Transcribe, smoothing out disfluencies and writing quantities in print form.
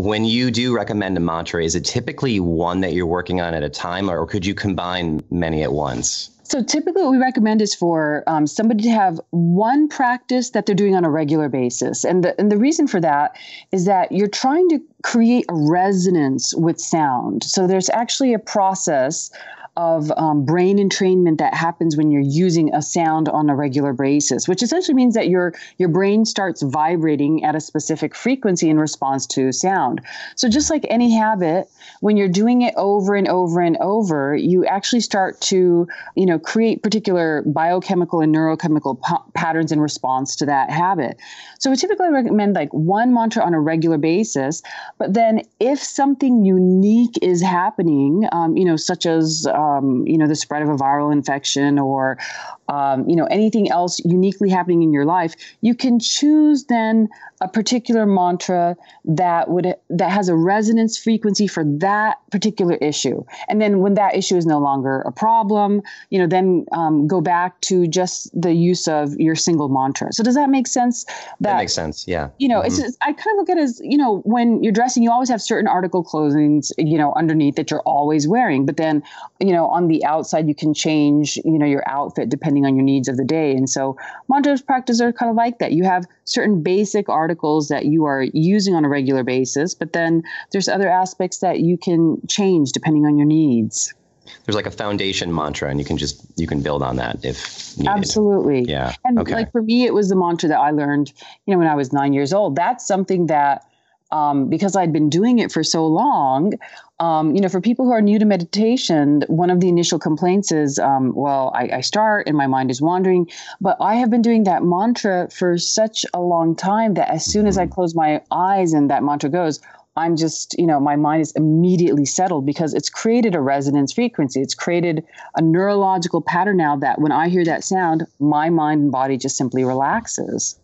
when you do recommend a mantra, is it typically one that you're working on at a time, or could you combine many at once? So typically what we recommend is for somebody to have one practice that they're doing on a regular basis. And the reason for that is that you're trying to create a resonance with sound. So there's actually a process of brain entrainment that happens when you're using a sound on a regular basis, which essentially means that your brain starts vibrating at a specific frequency in response to sound. So just like any habit, when you're doing it over and over and over, you actually start to, create particular biochemical and neurochemical patterns in response to that habit. So we typically recommend like one mantra on a regular basis, but then if something unique is happening, such as the spread of a viral infection or, anything else uniquely happening in your life, you can choose then a particular mantra that has a resonance frequency for that particular issue. And then when that issue is no longer a problem, then go back to just the use of your single mantra. So does that make sense? That makes sense. Yeah. It's just, I kind of look at it as, when you're dressing, you always have certain article clothings, underneath that you're always wearing. But then, on the outside, you can change, your outfit depending on your needs of the day. And so mantra practice are kind of like that. You have certain basic articles that you are using on a regular basis, but then there's other aspects that you can change depending on your needs. There's like a foundation mantra, and you can build on that if needed. Absolutely. Yeah. And okay. like for me, it was the mantra that I learned, when I was 9 years old. That's something that, because I'd been doing it for so long, for people who are new to meditation, one of the initial complaints is, I start and my mind is wandering, but I have been doing that mantra for such a long time that as soon as I close my eyes and that mantra goes, I'm just, my mind is immediately settled because it's created a resonance frequency. It's created a neurological pattern now that when I hear that sound, my mind and body just simply relaxes.